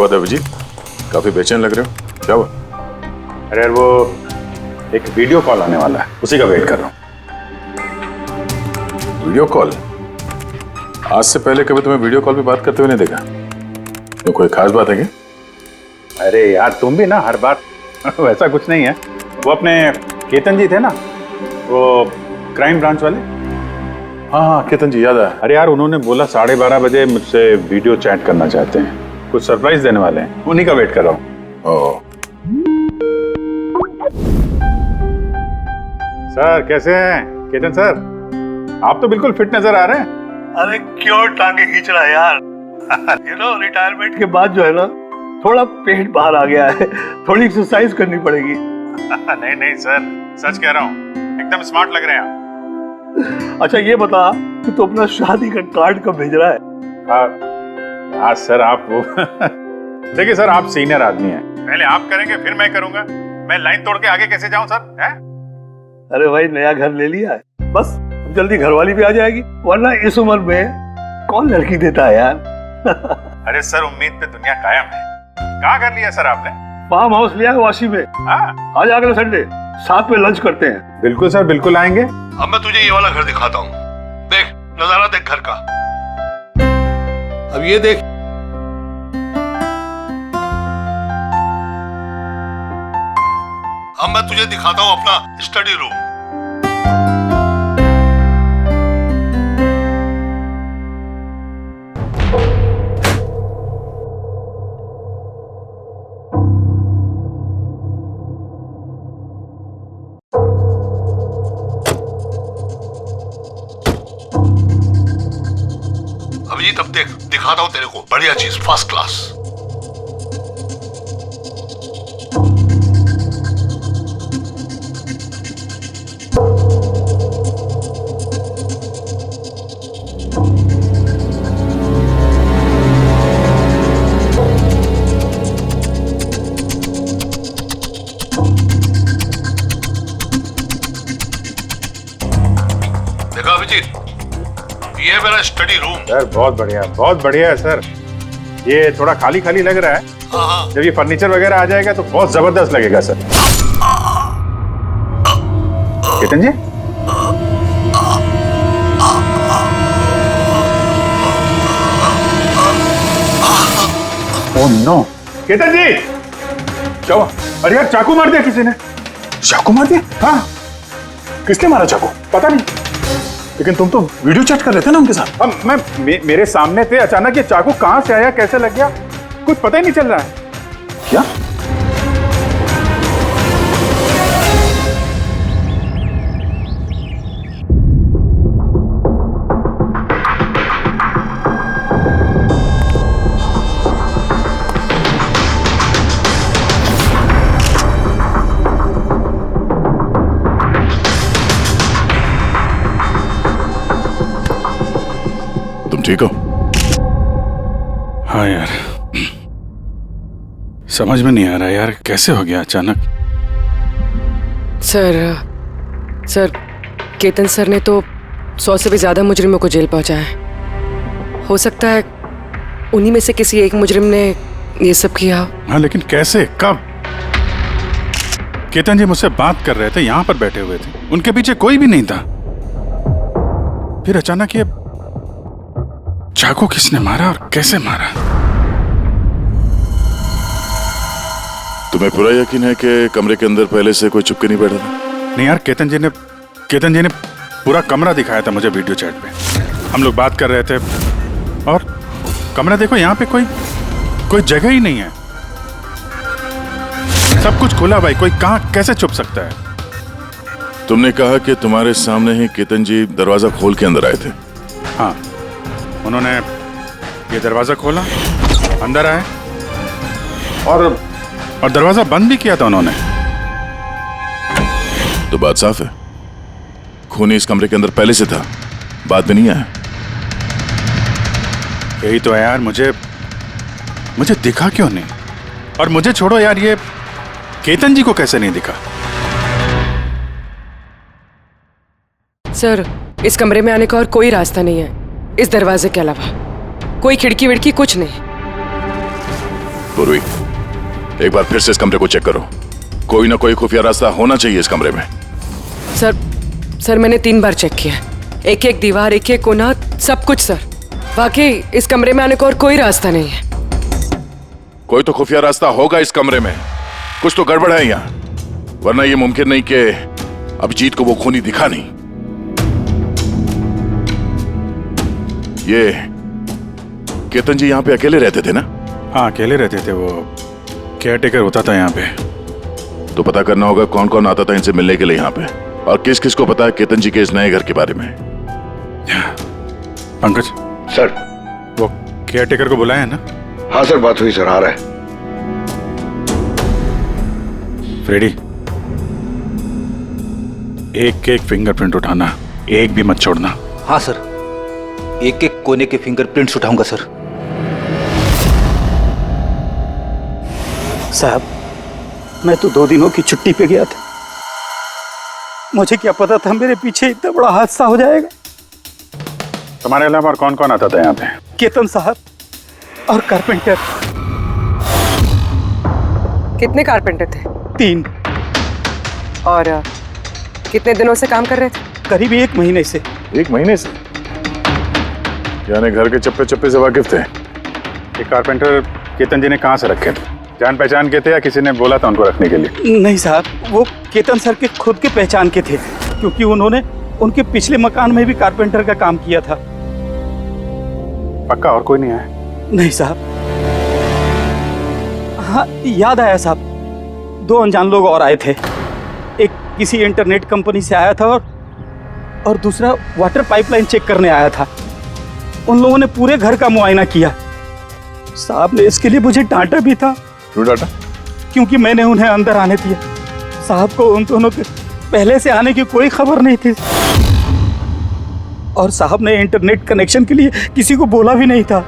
हुआ था अभिजीत? काफी बेचैन लग रहे हो, क्या हुआ? अरे यार वो एक वीडियो कॉल आने वाला है, उसी का वेट कर रहा हूँ। Video call? आज से पहले कभी तुम्हें वीडियो कॉल पे बात करते हुए नहीं देखा। तो कोई खास बात है क्या? अरे यार तुम भी ना हर बात वैसा कुछ नहीं है। वो अपने केतन जी थे ना, वो क्राइम ब्रांच वाले। हाँ हाँ केतन जी, याद आया। अरे यार उन्होंने बोला 12:30 बजे मुझसे वीडियो चैट करना चाहते हैं, कुछ सरप्राइज देने वाले हैं, उन्हीं का वेट कर रहा हूँ। सर कैसे हैं केतन सर? आप तो बिल्कुल फिट नजर आ रहे हैं। अरे क्यों टांगे खींच रहा है यार? रिटायरमेंट के बाद जो है ना, थोड़ा पेट बाहर आ गया है, थोड़ी एक्सरसाइज करनी पड़ेगी। नहीं नहीं सर, सच कह रहा हूँ, एकदम स्मार्ट लग रहे हैं आप। अच्छा ये बता कि तू अपना शादी का कार्ड कब भेज रहा है? हाँ सर आप देखिए सर, आप सीनियर आदमी हैं, पहले आप करेंगे फिर मैं करूंगा। मैं लाइन तोड़ के आगे कैसे जाऊं सर? है? अरे भाई नया घर ले लिया है, बस जल्दी घरवाली भी आ जाएगी, वरना इस उम्र में कौन लड़की देता है यार। अरे सर उम्मीद पे दुनिया कायम है। कहाँ कर लिया सर आपने? फार्म हाउस लिया है वाशी में। हाँ आज अगले संडे साथ में लंच करते हैं। बिल्कुल सर, बिल्कुल आएंगे। अब मैं तुझे ये वाला घर दिखाता हूँ, देख नजारा देख घर का। अब ये देख, अब मैं तुझे दिखाता हूँ अपना स्टडी रूम। अभिजीत अब देख, दिखाता हूँ तेरे को बढ़िया चीज, फर्स्ट क्लास। देखा अभिजीत, ये है मेरा स्टडी रूम। सर बहुत बढ़िया है सर। ये थोड़ा खाली खाली लग रहा है, हाँ जब ये फर्नीचर वगैरह आ जाएगा तो बहुत जबरदस्त लगेगा सर। केतन जी, ओह नो, केतन जी क्या हुआ? अरे यार चाकू मार दिया किसी ने। चाकू मार दिया? हाँ किसने मारा चाकू? पता नहीं। लेकिन तुम तो वीडियो चैट कर रहे थे ना उनके साथ। अब मेरे सामने थे, अचानक ये चाकू कहां से आया, कैसे लग गया, कुछ पता ही नहीं चल रहा है। क्या? तुम ठीक हो? हाँ यार, समझ में नहीं आ रहा यार, कैसे हो गया अचानक। सर केतन सर ने तो 100 से भी ज्यादा मुजरिमों को जेल पहुंचाया है। हो सकता है उन्हीं में से किसी एक मुजरिम ने ये सब किया हो। हाँ लेकिन कैसे, कब? केतन जी मुझसे बात कर रहे थे, यहाँ पर बैठे हुए थे, उनके पीछे कोई भी नहीं था। फिर अचानक ये चाकू किसने मारा और कैसे मारा? तुम्हें पूरा यकीन है कि कमरे के अंदर पहले से कोई छुप के नहीं बैठा था? नहीं यार, केतन जी ने पूरा कमरा दिखाया था मुझे वीडियो चैट पे। हम लोग बात कर रहे थे और कमरा देखो, यहाँ पे कोई जगह ही नहीं है, सब कुछ खुला भाई, कोई कहाँ कैसे छुप सकता है? तुमने कहा कि तुम्हारे सामने ही केतन जी दरवाजा खोल के अंदर आए थे। हाँ, उन्होंने ये दरवाजा खोला, अंदर आए और दरवाजा बंद भी किया था उन्होंने। तो बात साफ है, खूनी इस कमरे के अंदर पहले से था, बाद में नहीं आया। यही तो है यार, मुझे दिखा क्यों नहीं? और मुझे छोड़ो यार, ये केतन जी को कैसे नहीं दिखा? सर इस कमरे में आने का और कोई रास्ता नहीं है इस दरवाजे के अलावा, कोई खिड़की विड़की कुछ नहीं। पूर्वी, एक बार फिर से इस कमरे को चेक करो। कोई ना कोई खुफिया रास्ता होना चाहिए इस कमरे में। सर मैंने 3 बार चेक किया, एक एक दीवार, एक एक कोना, सब कुछ सर। वाकई इस कमरे में आने का और कोई रास्ता नहीं है। कोई तो खुफिया रास्ता होगा इस कमरे में, कुछ तो गड़बड़ है यहाँ, वरना ये मुमकिन नहीं कि अभिजीत को वो खूनी दिखा नहीं। ये केतन जी यहाँ पे अकेले रहते थे ना? हाँ, अकेले रहते थे, वो केयर टेकर होता था यहाँ पे। तो पता करना होगा कौन कौन आता था इनसे मिलने के लिए यहाँ पे, और किस किस को पता है केतन जी के इस नए घर के बारे में। पंकज सर। वो केयर टेकर को बुलाया है ना? हाँ सर, बात हुई सर, आ रहा है। फ्रेडी, एक एक फिंगरप्रिंट उठाना, एक भी मत छोड़ना। हाँ सर, एक एक कोने के फिंगरप्रिंट्स उठाऊंगा सर। साहब, मैं तो 2 दिनों की छुट्टी पे गया था, मुझे क्या पता था मेरे पीछे इतना बड़ा हादसा हो जाएगा। तुम्हारे अलावा और कौन कौन आता था यहाँ पे? केतन साहब और कारपेंटर। कितने कारपेंटर थे? 3। और कितने दिनों से काम कर रहे थे? करीब 1 महीने से। 1 महीने से? यानी घर के चप्पे चप्पे से वाकिफ थे। ये कारपेंटर केतन जी ने कहाँ से रखे थे? जान पहचान के थे या किसी ने बोला था उनको रखने के लिए? नहीं साहब, वो केतन सर के खुद के पहचान के थे, क्योंकि उन्होंने उनके पिछले मकान में भी कारपेंटर का काम किया था। पक्का और कोई नहीं आया? नहीं साहब। हाँ, याद आया साहब, 2 अनजान लोग और आए थे। एक किसी इंटरनेट कंपनी से आया था और दूसरा वाटर पाइपलाइन चेक करने आया था। उन लोगों ने पूरे घर का मुआयना किया। साहब ने इसके लिए मुझे डांटा भी था। क्यों डांटा? क्योंकि मैंने उन्हें अंदर आने दिया। साहब को उन दोनों के पहले से आने की कोई खबर नहीं थी, और साहब ने इंटरनेट कनेक्शन के लिए किसी को बोला भी नहीं था।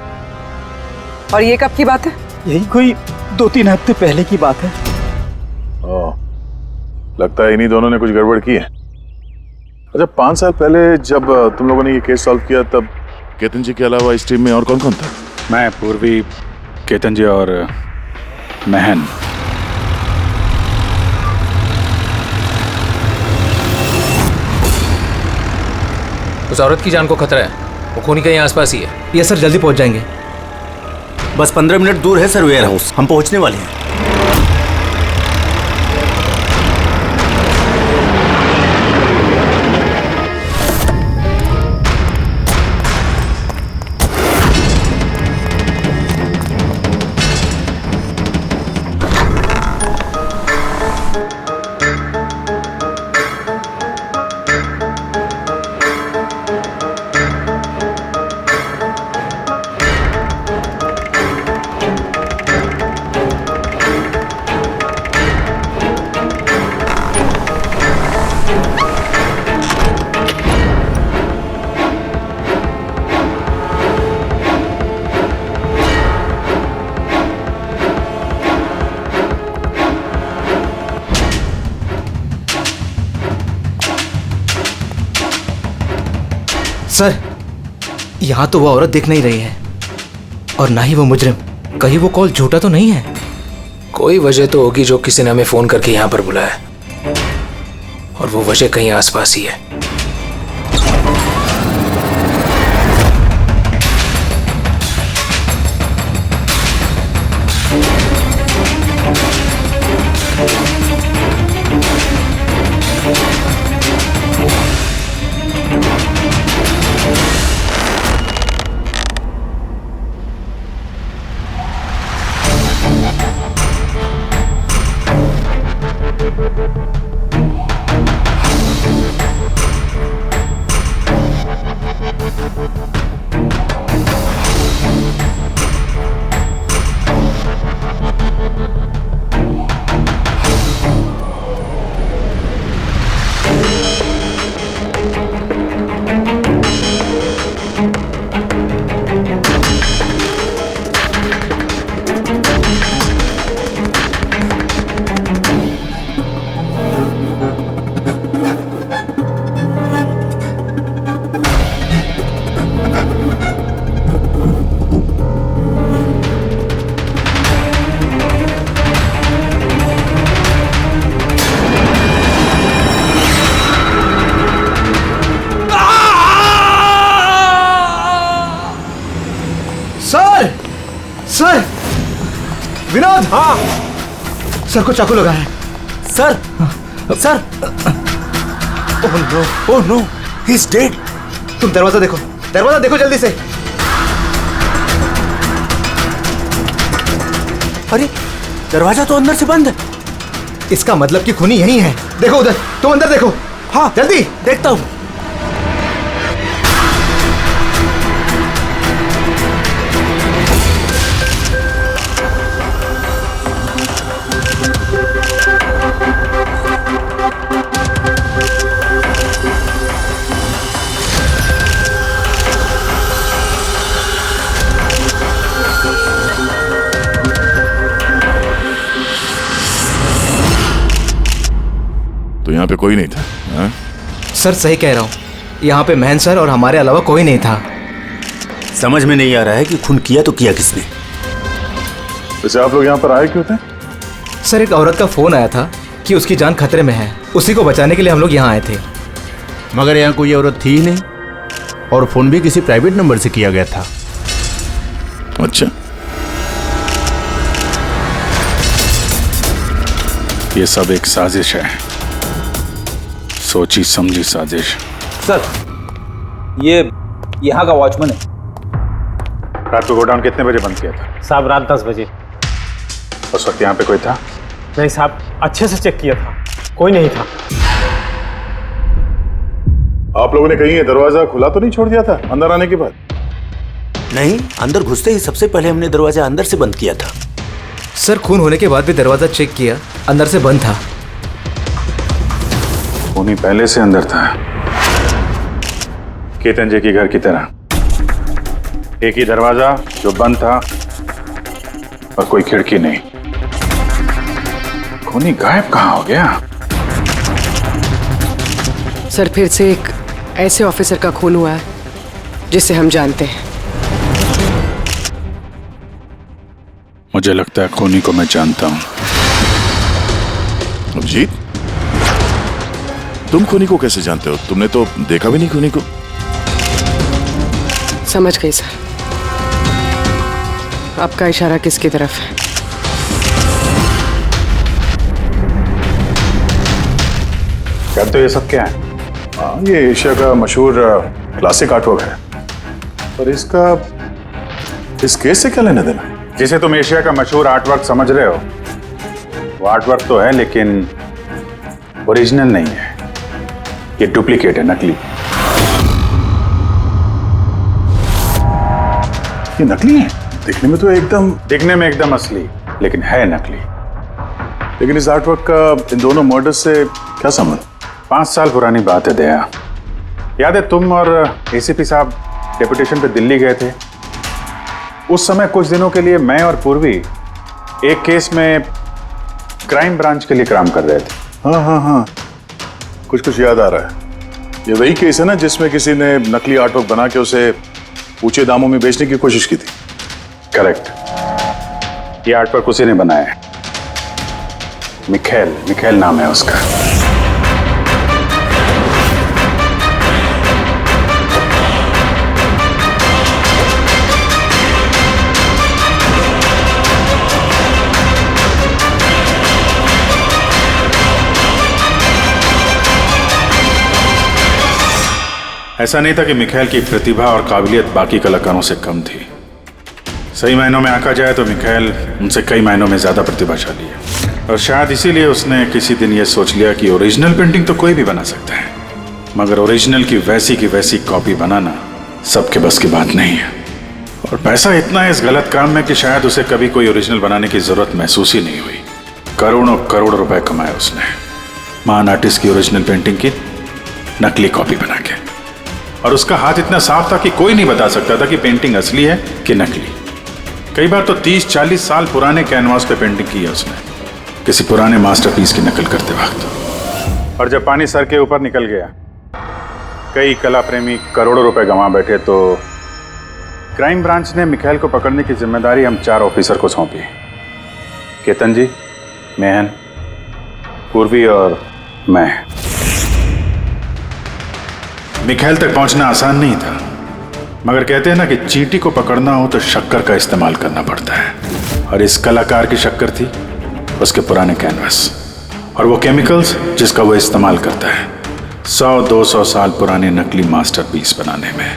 और ये कब की बात है? यही कोई 2-3 हफ्ते पहले की बात है। ओह, लगता है इन्हीं दोनों ने कुछ गड़बड़ की है। अच्छा, 5 साल पहले जब तुम लोगों ने ये केस सॉल्व किया, तब केतन जी के अलावा इस टीम में और कौन कौन था? मैं, पूर्वी, केतन जी और महन। उस औरत की जान को खतरा है, वो खूनी कहीं आसपास ही है। ये सर, जल्दी पहुंच जाएंगे। बस 15 मिनट दूर है सर वेयर हाउस, हम पहुंचने वाले हैं। सर, यहाँ तो वो औरत दिख नहीं रही है, और ना ही वो मुजरिम। कहीं वो कॉल झूठा तो नहीं है? कोई वजह तो होगी जो किसी ने हमें फोन करके यहाँ पर बुलाया, और वो वजह कहीं आसपास ही है। विनोद। हाँ सर को चाकू लगा है। Sir sir oh no he is dead. तुम दरवाजा देखो जल्दी से। अरे दरवाजा तो अंदर से बंद है। इसका मतलब कि खूनी यही है। देखो उधर, तुम अंदर देखो। हाँ जल्दी। देखता हूं। तो यहाँ पे कोई नहीं था? हाँ? सर सही कह रहा हूँ, यहाँ पे महन सर और हमारे अलावा कोई नहीं था। समझ में नहीं आ रहा है कि खून किया तो किया किसने। वैसे आप लोग यहाँ पर आए क्यों थे? सर एक औरत का फोन आया था कि उसकी जान खतरे में है, उसी को बचाने के लिए हम लोग यहाँ आए थे। मगर यहाँ कोई औरत थी ही नहीं और फोन भी किसी प्राइवेट नंबर से किया गया था। अच्छा, ये सब एक साजिश है, सोची समझी साजिश। सर ये यहाँ का वॉचमैन है। रात को गोडाउन कितने बजे बंद किया था? साहब रात 10 बजे। उस वक्त यहाँ पे कोई था? नहीं साहब, अच्छे से चेक किया था, कोई नहीं था। आप लोगों ने कहीं ये दरवाजा खुला तो नहीं छोड़ दिया था अंदर आने के बाद? नहीं, अंदर घुसते ही सबसे पहले हमने दरवाजा अंदर से बंद किया था। सर खून होने के बाद भी दरवाजा चेक किया, अंदर से बंद था। खूनी पहले से अंदर था, केतन जी के घर की तरह। एक ही दरवाजा जो बंद था और कोई खिड़की नहीं। खूनी गायब कहाँ हो गया? सर फिर से एक ऐसे ऑफिसर का खून हुआ है जिसे हम जानते हैं। मुझे लगता है खूनी को मैं जानता हूं। अभिजीत, तुम खूनी को कैसे जानते हो? तुमने तो देखा भी नहीं खूनी को। समझ गई सर, आपका इशारा किसकी तरफ है? कहते हो ये सब क्या है? हाँ, ये एशिया का मशहूर क्लासिक आर्टवर्क है, पर इसका इस केस से क्या लेना देना? जिसे तुम एशिया का मशहूर आर्टवर्क समझ रहे हो, वो आर्टवर्क तो है लेकिन ओरिजिनल नहीं है। ये डुप्लीकेट है, नकली। ये नकली है? दिखने में तो एकदम असली, लेकिन है नकली। लेकिन इस आर्टवर्क का इन दोनों मर्डर्स से क्या संबंध? 5 साल पुरानी बात है दया। याद है तुम और एसीपी साहब डेपुटेशन पे दिल्ली गए थे? उस समय कुछ दिनों के लिए मैं और पूर्वी एक केस में क्राइम ब्रांच के लिए काम कर रहे थे। हाँ, कुछ याद आ रहा है। ये वही केस है ना जिसमें किसी ने नकली आर्टवर्क बना के उसे ऊंचे दामों में बेचने की कोशिश की थी? करेक्ट। ये आर्टवर्क उसी ने बनाया है। मिखेल नाम है उसका। ऐसा नहीं था कि मिखेल की प्रतिभा और काबिलियत बाकी कलाकारों से कम थी। सही मायनों में आंका जाए तो मिखेल उनसे कई मायनों में ज्यादा प्रतिभाशाली है, और शायद इसीलिए उसने किसी दिन यह सोच लिया कि ओरिजिनल पेंटिंग तो कोई भी बना सकता है, मगर ओरिजिनल की वैसी कॉपी बनाना सबके बस की बात नहीं है। और पैसा इतना है इस गलत काम में कि शायद उसे कभी कोई ओरिजिनल बनाने की जरूरत महसूस ही नहीं हुई। करोड़ों रुपए कमाए उसने महान आर्टिस्ट की ओरिजिनल पेंटिंग की नकली कॉपी बना के। और उसका हाथ इतना साफ था कि कोई नहीं बता सकता था कि पेंटिंग असली है कि नकली। कई बार तो 30-40 साल पुराने कैनवास पे पेंटिंग की है उसने, किसी पुराने मास्टरपीस की नकल करते वक्त। और जब पानी सर के ऊपर निकल गया, कई कला प्रेमी करोड़ों रुपए गंवा बैठे, तो क्राइम ब्रांच ने मिखेल को पकड़ने की जिम्मेदारी हम 4 ऑफिसर को सौंपी। केतन जी, मेहन, पूर्वी और मैं। मिखेल तक पहुंचना आसान नहीं था, मगर कहते हैं ना कि चींटी को पकड़ना हो तो शक्कर का इस्तेमाल करना पड़ता है। और इस कलाकार की शक्कर थी उसके पुराने कैनवास और वो केमिकल्स जिसका वो इस्तेमाल करता है 100-200 साल पुराने नकली मास्टरपीस बनाने में।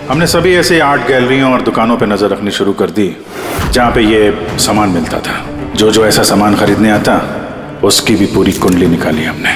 हमने सभी ऐसे आर्ट गैलरियों और दुकानों पे नजर रखनी शुरू कर दी जहां पे ये सामान मिलता था। जो ऐसा सामान खरीदने आता उसकी भी पूरी कुंडली निकाली हमने।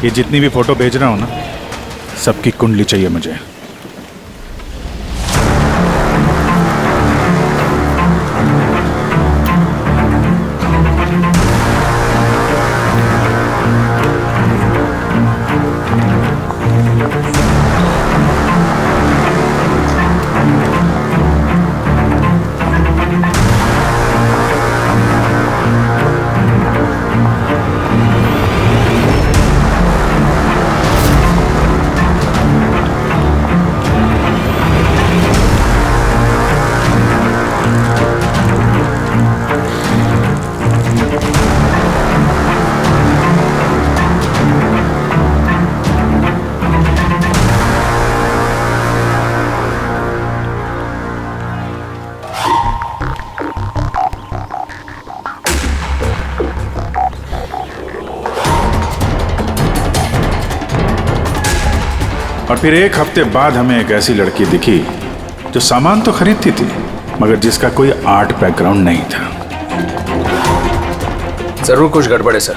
ये जितनी भी फोटो भेज रहा हूं ना सबकी कुंडली चाहिए मुझे। और फिर एक हफ्ते बाद हमें एक ऐसी लड़की दिखी जो सामान तो खरीदती थी मगर जिसका कोई आर्ट बैकग्राउंड नहीं था। जरूर कुछ गड़बड़ है सर।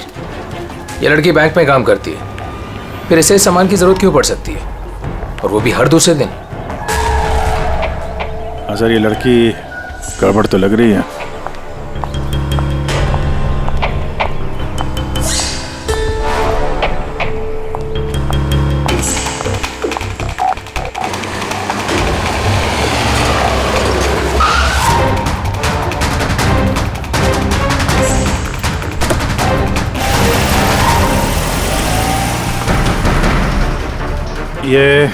ये लड़की बैंक में काम करती है, फिर ऐसे सामान की जरूरत क्यों पड़ सकती है, और वो भी हर दूसरे दिन। सर ये लड़की गड़बड़ तो लग रही है। ये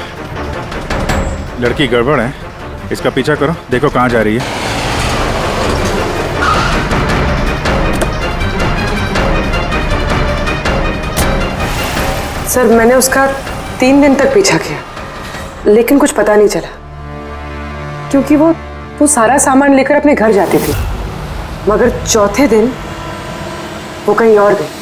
लड़की गड़बड़ है, इसका पीछा करो, देखो कहाँ जा रही है। सर मैंने उसका 3 दिन तक पीछा किया लेकिन कुछ पता नहीं चला क्योंकि वो सारा सामान लेकर अपने घर जाती थी मगर चौथे दिन वो कहीं और गई।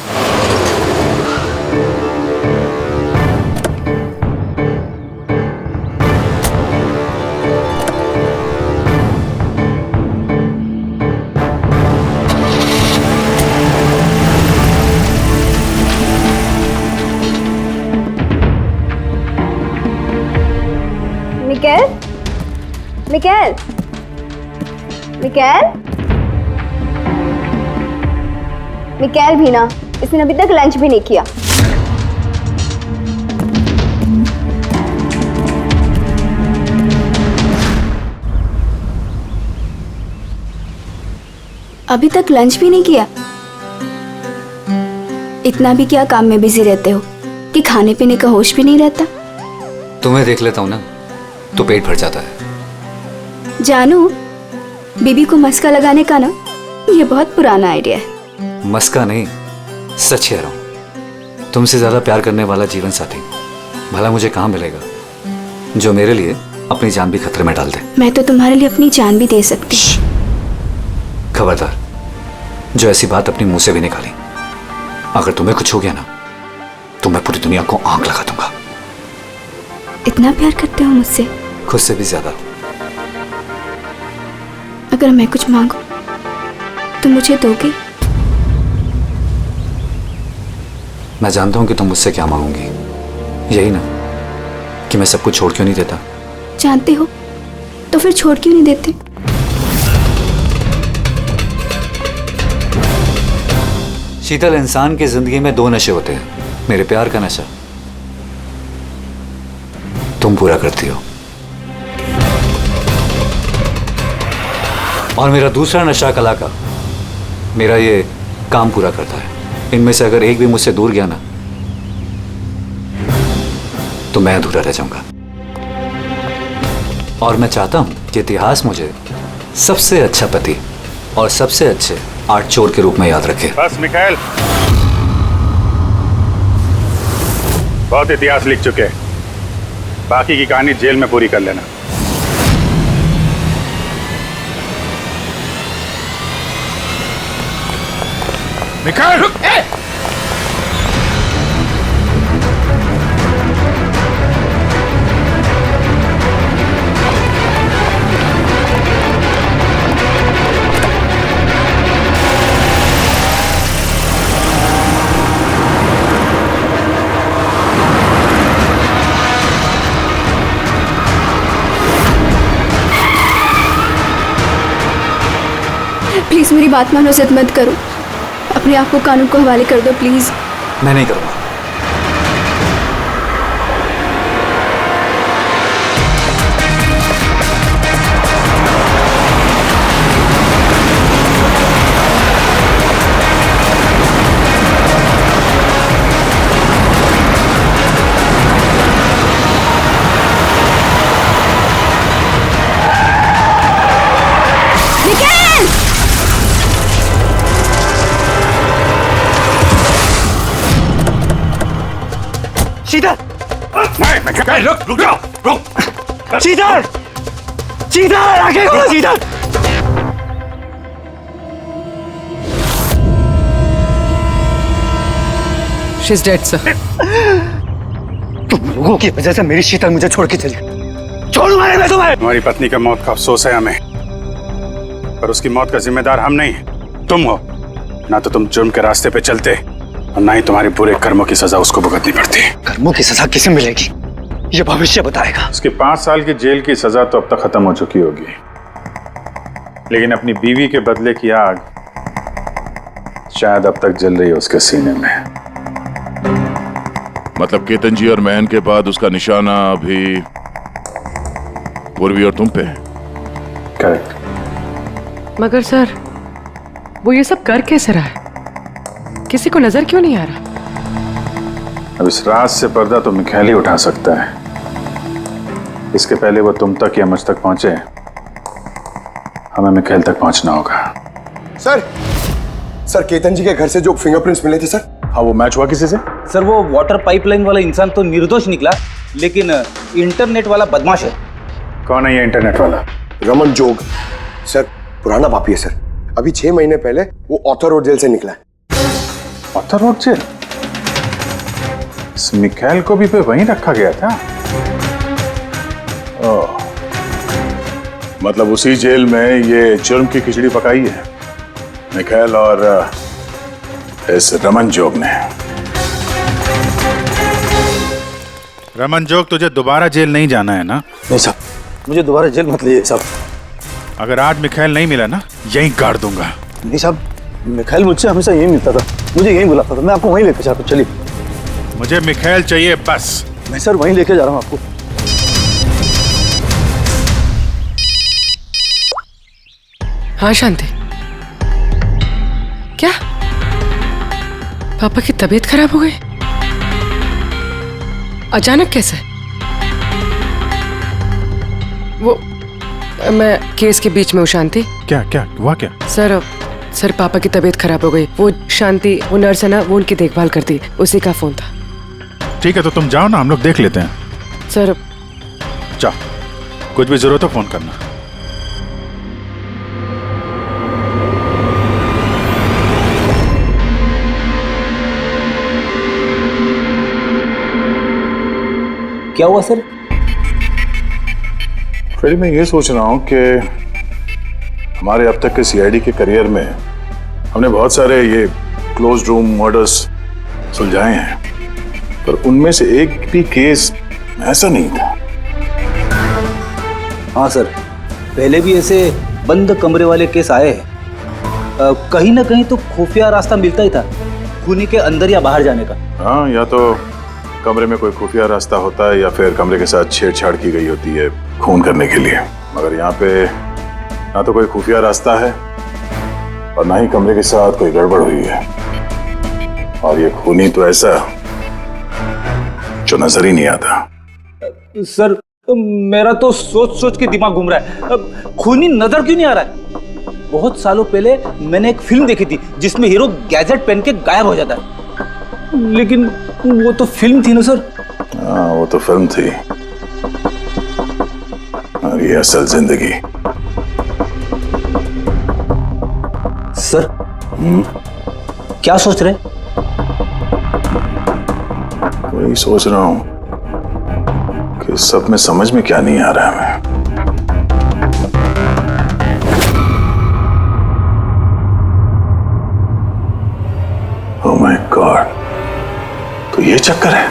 मिकेल, मिकेल भी ना, इसने अभी तक लंच भी नहीं किया। अभी तक लंच भी नहीं किया? इतना भी क्या काम में बिजी रहते हो कि खाने पीने का होश भी नहीं रहता? तुम्हें देख लेता हूँ ना तो पेट भर जाता है। जानू, बीबी को मस्का लगाने का ना ये बहुत पुराना आइडिया है। मस्का नहीं, सच कह रहा हूँ। तुमसे ज्यादा प्यार करने वाला जीवन साथी भला मुझे कहाँ मिलेगा जो मेरे लिए अपनी जान भी खतरे में डाल दे। मैं तो तुम्हारे लिए अपनी जान भी दे सकती। खबरदार, जो ऐसी बात अपने मुंह से भी निकाली। अगर तुम्हें कुछ हो गया ना तो मैं पूरी दुनिया को आंख लगा दूंगा। इतना प्यार करते हो मुझसे? खुद से भी ज्यादा। अगर मैं कुछ मांगू तो मुझे दोगे? मैं जानता हूं कि तुम मुझसे क्या मांगोगी। यही ना कि मैं सब कुछ छोड़ क्यों नहीं देता। जानते हो तो फिर छोड़ क्यों नहीं देते? शीतल, इंसान की जिंदगी में 2 नशे होते हैं। मेरे प्यार का नशा तुम पूरा करती हो, और मेरा दूसरा नशा कला का, मेरा ये काम पूरा करता है। इनमें से अगर एक भी मुझसे दूर गया ना, तो मैं अधूरा रह जाऊंगा। और मैं चाहता हूं कि इतिहास मुझे सबसे अच्छा पति और सबसे अच्छे आर्ट चोर के रूप में याद रखे। बस मिखाइल, बहुत इतिहास लिख चुके हैं, बाकी की कहानी जेल में पूरी कर लेना। मिखाइल, प्लीज मेरी बात मानो, जिद मत करो। अपने आप को कानून को हवाले कर दो प्लीज। मैं नहीं करूंगा। शीतल, रुक जाओ, रुक। शीतल, शीतल, आगे खोलो शीतल। She's dead, sir. तुम लोगों की वजह से मेरी शीतल मुझे छोड़ के चली गई। छोड़ूंगा नहीं मैं तुम्हें। हमारी पत्नी का मौत का अफसोस है हमें, पर उसकी मौत का जिम्मेदार हम नहीं, तुम हो। ना तो तुम जुर्म के रास्ते पे चलते, और ना ही तुम्हारे बुरे कर्मों की सजा उसको भुगतनी पड़ती। कर्मों की सजा किसे मिलेगी, ये भविष्य बताएगा। उसकी 5 साल की जेल की सजा तो अब तक खत्म हो चुकी होगी, लेकिन अपनी बीवी के बदले की आग शायद अब तक जल रही है उसके सीने में। मतलब केतन जी और महन के बाद उसका निशाना अभी पूर्वी और तुम पे है। करेक्ट। मगर सर, वो ये सब कर कैसे रहा है? किसी को नजर क्यों नहीं आ रहा? अब इस राज से पर्दा तो मिखाइल ही उठा सकता है। इसके पहले वो तुम तक या मुझ तक पहुंचे, हमें मिखाइल तक पहुंचना होगा। सर केतन जी के घर से जो फिंगरप्रिंट्स मिले थे सर। हाँ, वो मैच हुआ किसी से? सर वो वाटर पाइपलाइन वाला इंसान तो निर्दोष निकला, लेकिन इंटरनेट वाला बदमाश है। कौन है ये इंटरनेट वाला? रमन जोग सर, पुराना पापी है सर। अभी 6 महीने पहले वो ऑथर रोड जेल से निकला है। Arthur Road jail? इस मिखाइल को भी पे वहीं रखा गया था। ओह, मतलब उसी जेल में ये जुर्म की खिचड़ी पकाई है मिखाइल और इस रमन जोग ने। रमन जोग, तुझे दोबारा जेल नहीं जाना है ना? नहीं साहब, मुझे दोबारा जेल मत लिए साहब। अगर आज मिखाइल नहीं मिला ना, यहीं गाड़ दूंगा। नहीं साहब, मिखाइल मुझसे हमेशा यही मिलता था, मुझे यही बुलाता था। मैं आपको वहीं लेके जाता हूँ, चलिए। मुझे मिखाइल चाहिए बस। मैं सर वहीं लेके जा रहा हूँ आपको। हाँ शांति, क्या पापा की तबीयत खराब हो गई? अचानक कैसे? वो मैं केस के बीच में हूँ शांति। क्या क्या हुआ क्या? सर पापा की तबीयत खराब हो गई। वो शांति, वो नर्स है ना, वो उनकी देखभाल करती, उसी का फोन था। ठीक है, तो तुम जाओ ना, हम लोग देख लेते हैं। सर जाओ, कुछ भी जरूरत हो फोन करना। क्या हुआ सर? फिर मैं ये सोच रहा हूँ कि हमारे अब तक के सीआईडी के करियर में हमने बहुत सारे ये क्लोज रूम मर्डर्स सुलझाए हैं, पर उनमें से एक भी केस ऐसा नहीं था। हाँ सर, पहले भी ऐसे बंद कमरे वाले केस आए हैं। कहीं ना कहीं तो खुफिया रास्ता मिलता ही था खूनी के अंदर या बाहर जाने का। हाँ, या तो कमरे में कोई खुफिया रास्ता होता है या फिर कमरे के साथ छेड़छाड़ की गई होती है खून करने के लिए। मगर यहाँ पे ना तो कोई खुफिया रास्ता है और ना ही कमरे के साथ कोई गड़बड़ हुई है। और ये खूनी तो ऐसा जो नजर ही नहीं आता। सर मेरा तो सोच सोच के दिमाग घूम रहा है। खूनी नजर क्यों नहीं आ रहा है? बहुत सालों पहले मैंने एक फिल्म देखी थी जिसमें हीरो गैजेट पहन के गायब हो जाता है, लेकिन वो तो फिल्म थी ना सर। हाँ, वो तो फिल्म थी और ये असल जिंदगी। सर क्या सोच रहे? वही सोच रहा हूं कि सब में समझ में क्या नहीं आ रहा है। ओह माय गॉड, तो ये चक्कर है।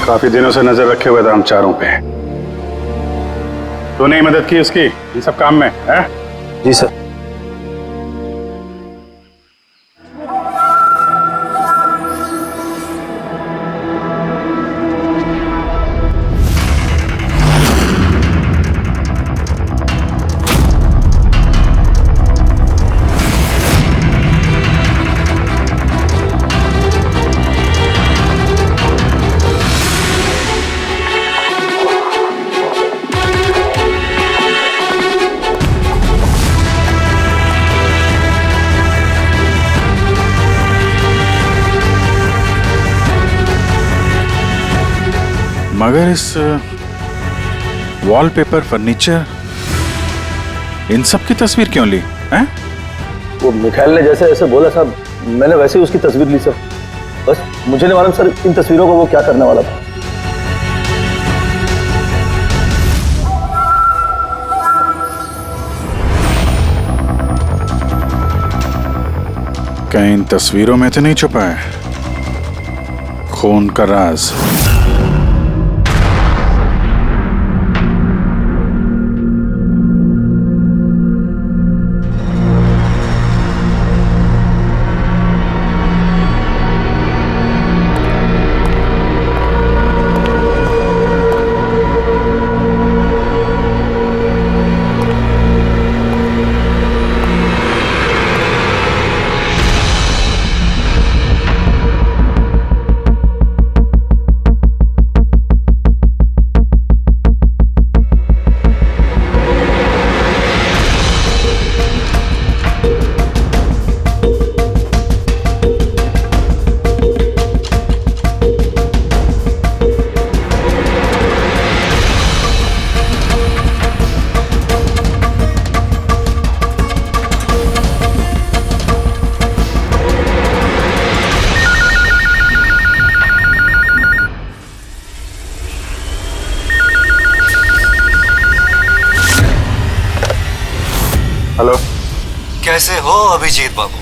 काफी दिनों से नजर रखे हुए थे हम चारों पे। तूने ही मदद की उसकी इन सब काम में, है? जी सर। मगर इस वॉलपेपर, फर्नीचर, इन सब की तस्वीर क्यों ली हैं? वो मिखाइल ने जैसे जैसे बोला साहब, मैंने वैसे ही उसकी तस्वीर ली सर। बस मुझे नहीं मालूम सर इन तस्वीरों को वो क्या करने वाला था। कहीं इन तस्वीरों में तो नहीं छुपा है खून का राज? हेलो, कैसे हो अभिजीत बाबू?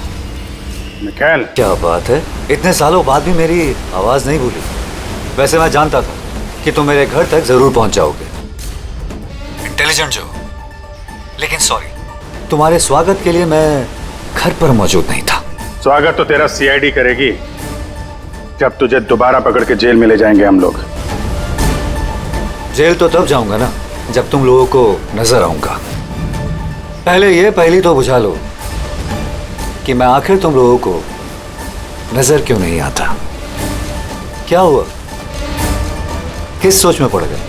मिखाइल, क्या बात है, इतने सालों बाद भी मेरी आवाज नहीं भूली। वैसे मैं जानता था कि तुम मेरे घर तक जरूर पहुंच जाओगे, इंटेलिजेंट जो। लेकिन सॉरी, तुम्हारे स्वागत के लिए मैं घर पर मौजूद नहीं था। स्वागत तो तेरा सीआईडी करेगी जब तुझे दोबारा पकड़ के जेल में ले जाएंगे हम लोग। जेल तो तब जाऊंगा ना जब तुम लोगों को नजर आऊंगा। पहले ये पहली तो बुझा लो कि मैं आखिर तुम लोगों को नजर क्यों नहीं आता। क्या हुआ, किस सोच में पड़ गए?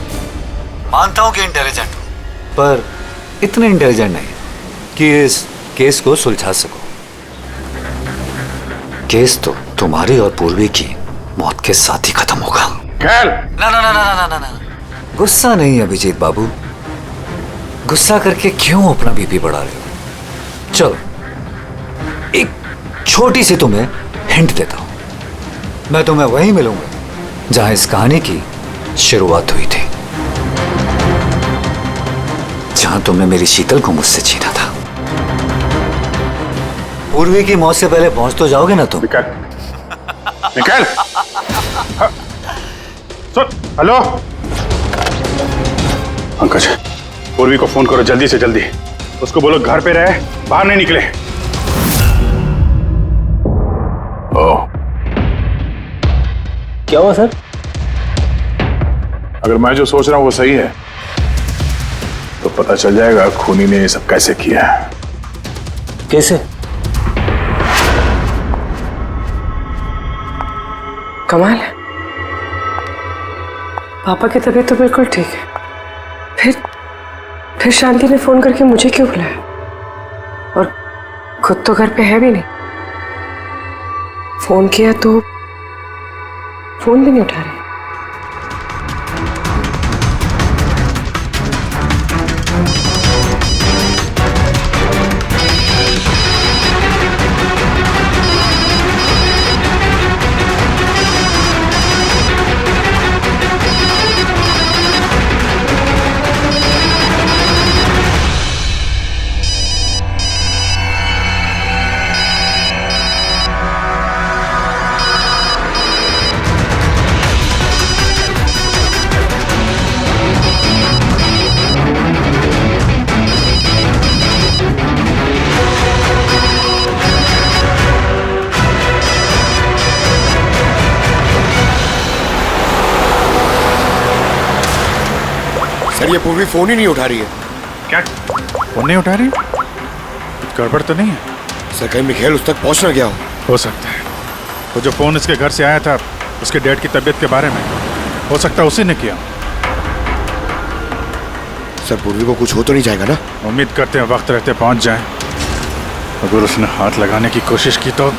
मानता हूं कि इंटेलिजेंट हो, पर इतने इंटेलिजेंट नहीं कि इस केस को सुलझा सको। केस तो तुम्हारी और पूर्वी की मौत के साथ ही खत्म होगा। खेल। ना ना ना ना ना ना ना, गुस्सा नहीं अभिजीत बाबू, गुस्सा करके क्यों अपना बीपी बढ़ा रहे हो? चलो एक छोटी सी तुम्हें हिंट देता हूं। मैं तुम्हें वहीं मिलूंगा जहां इस कहानी की शुरुआत हुई थी, जहां तुमने मेरी शीतल को मुझसे छीना था। पूर्वी की मौत से पहले पहुंच तो जाओगे ना तुम? निकल। सुन, हेलो पंकज, पूर्वी को फोन करो जल्दी से जल्दी। उसको बोलो घर पे रहे, बाहर नहीं निकले। ओह, क्या हुआ सर? अगर मैं जो सोच रहा हूं वो सही है तो पता चल जाएगा खूनी ने ये सब कैसे किया है। कैसे? कमाल है, पापा की तबीयत तो बिल्कुल ठीक है, फिर शांति ने फोन करके मुझे क्यों बुलाया? और खुद तो घर पे है भी नहीं। फोन किया तो फोन भी नहीं उठा रहे। सर ये पूर्वी फोन ही नहीं उठा रही है। क्या फोन नहीं उठा रही? कुछ गड़बड़ तो नहीं है? सर कहीं मिखेल उस तक पहुंच ना गया हो सकता है। वो जो फोन इसके घर से आया था उसके डैड की तबीयत के बारे में, हो सकता है उसी ने किया। सर पूर्वी को कुछ हो तो नहीं जाएगा ना? उम्मीद करते हैं वक्त रहते पहुंच जाए। अगर उसने हाथ लगाने की कोशिश की तो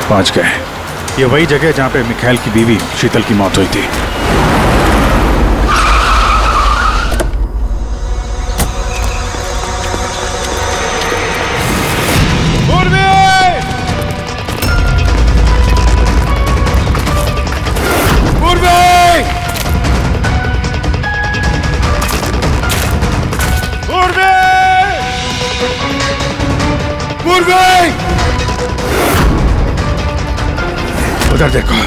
पहुंच गए। ये वही जगह जहां पे मिखाइल की बीवी शीतल की मौत हुई थी। उधर देखो।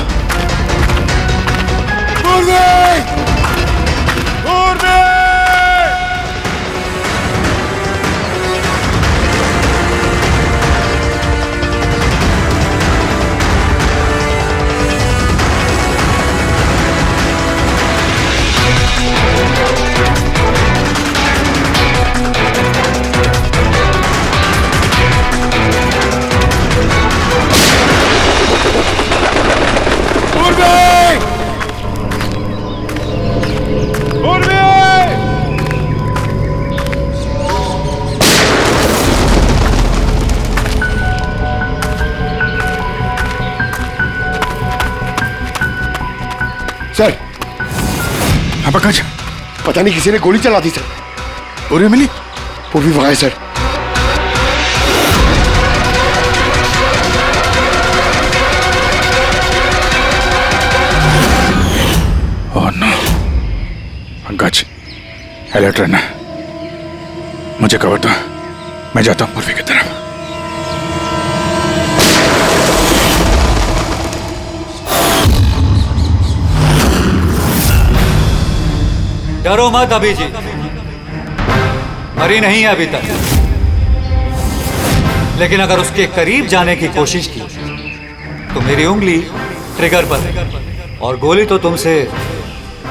सर हाँ पंकज, पता नहीं किसी ने गोली चला दी सर। पूर्वी मिली? पूर्वी वहां है sir. Oh no. Pankaj alert रहना, मुझे कवर दो, मैं जाता हूं पूर्वी की तरफ। डरो मत अभिजीत, मरी नहीं है अभी तक, लेकिन अगर उसके करीब जाने की कोशिश की तो मेरी उंगली ट्रिगर पर है और गोली तो तुमसे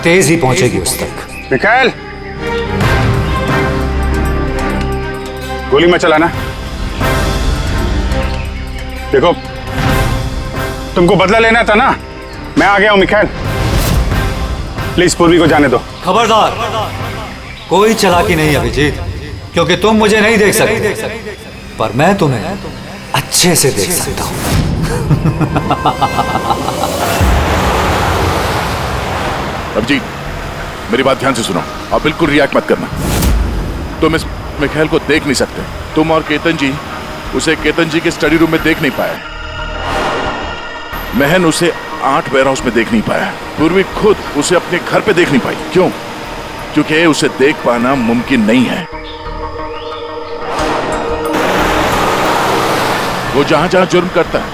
तेज ही पहुंचेगी उस तक। मिखाइल, गोली मत चलाना। देखो तुमको बदला लेना था ना, मैं आ गया हूं मिखाइल, प्लीज पूर्वी को जाने दो। खबरदार, कोई चालाकी नहीं अभिजीत, क्योंकि तुम मुझे नहीं देख सकते, पर मैं तुम्हें अच्छे से देख सकता हूं। अभिजीत, मेरी बात ध्यान से सुनो और बिल्कुल रिएक्ट मत करना। तुम इस मिखाइल को देख नहीं सकते। तुम और केतन जी उसे केतन जी के स्टडी रूम में देख नहीं पाए। महन उसे 8 वेयरहाउस में देख नहीं पाया। पूर्वी खुद उसे अपने घर पे देख नहीं पाई। क्यों? क्योंकि उसे देख पाना मुमकिन नहीं है। वो जहां जहां जुर्म करता है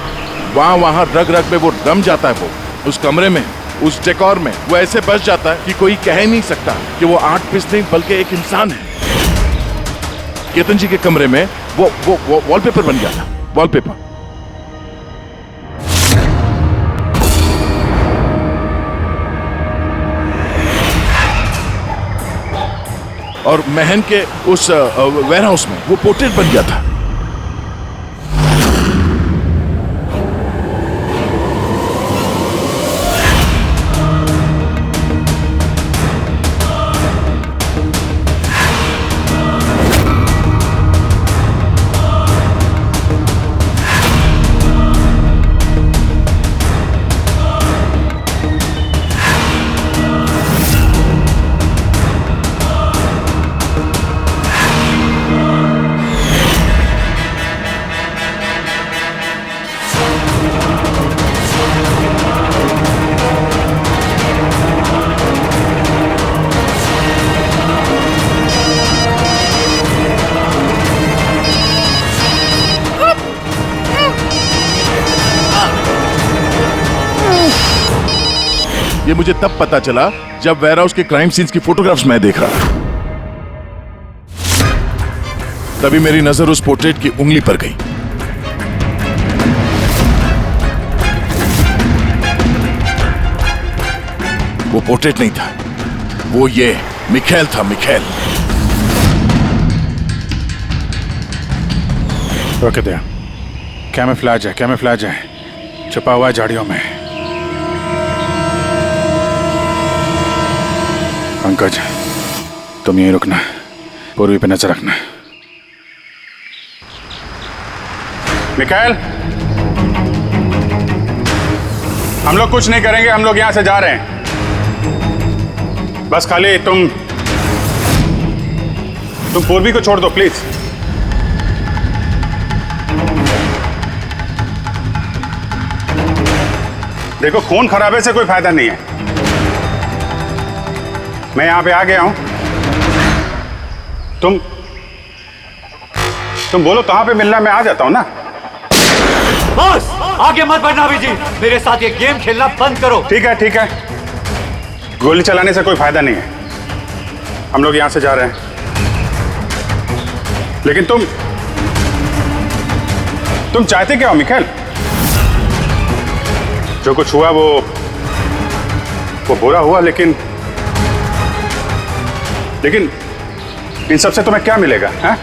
वहां वहां रग रग में वो रम जाता है। वो उस कमरे में, उस डेकोर में वो ऐसे बस जाता है कि कोई कह ही नहीं सकता कि वो 8 पीस नहीं बल्कि एक इंसान है। केतन जी के कमरे में वो वॉलपेपर बन गया था। वॉलपेपर। और महन के उस वेयरहाउस में वो पोर्ट्रेट बन गया था। ये मुझे तब पता चला जब वेयरहाउस के क्राइम सीन्स की फोटोग्राफ्स मैं देख रहा था। तभी मेरी नजर उस पोर्ट्रेट की उंगली पर गई। वो पोर्ट्रेट नहीं था, वो ये मिखाइल था। मिखाइल। रोक दे। कैमोफ्लेज है, कैमोफ्लेज है, छुपा हुआ है झाड़ियों में। पंकज, तुम यहीं रुकना, पूर्वी पे नजर रखना। मिखाइल, हम लोग कुछ नहीं करेंगे, हम लोग यहां से जा रहे हैं। बस खाली तुम पूर्वी को छोड़ दो प्लीज। देखो, खून खराबे से कोई फायदा नहीं है। मैं यहां पे आ गया हूं। तुम बोलो कहां पे मिलना, मैं आ जाता हूं ना। बस आगे मत बढ़ना अभिजीत, मेरे साथ ये गेम खेलना बंद करो। ठीक है, ठीक है। गोली चलाने से कोई फायदा नहीं है। हम लोग यहां से जा रहे हैं, लेकिन तुम चाहते क्या हो मिखाइल? जो कुछ हुआ वो बुरा हुआ, लेकिन इन सबसे तुम्हें क्या मिलेगा? हैं?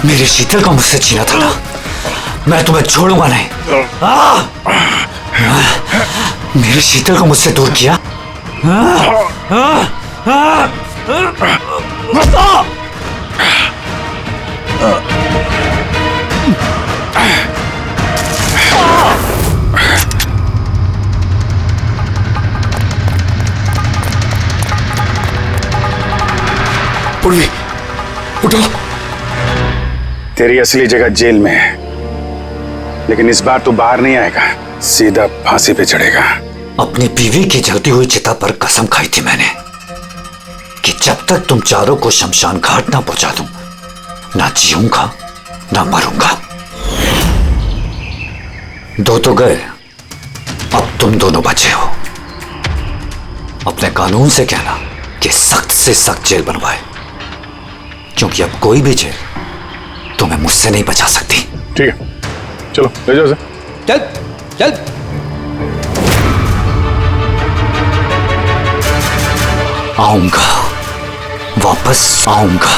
मेरे शीतल का मुझसे छीना था ना, मैं तुम्हें छोड़ूंगा नहीं। मेरे शीतल को मुझसे दूर किया। पूर्वी उठो। तेरी असली जगह जेल में है, लेकिन इस बार तू बाहर नहीं आएगा, सीधा फांसी पे चढ़ेगा। अपनी बीवी की जलती हुई चिता पर कसम खाई थी मैंने कि जब तक तुम चारों को शमशान घाट ना पहुंचा दूं, ना जीऊंगा ना मरूंगा। दो तो गए, अब तुम दोनों बचे हो। अपने कानून से कहना कि सख्त से सख्त जेल बनवाए, क्योंकि अब कोई भी जेल तुम्हें मुझसे नहीं बचा सकती। ठीक है, चलो ले जाओ। चल चल। आऊंगा, वापस आऊंगा।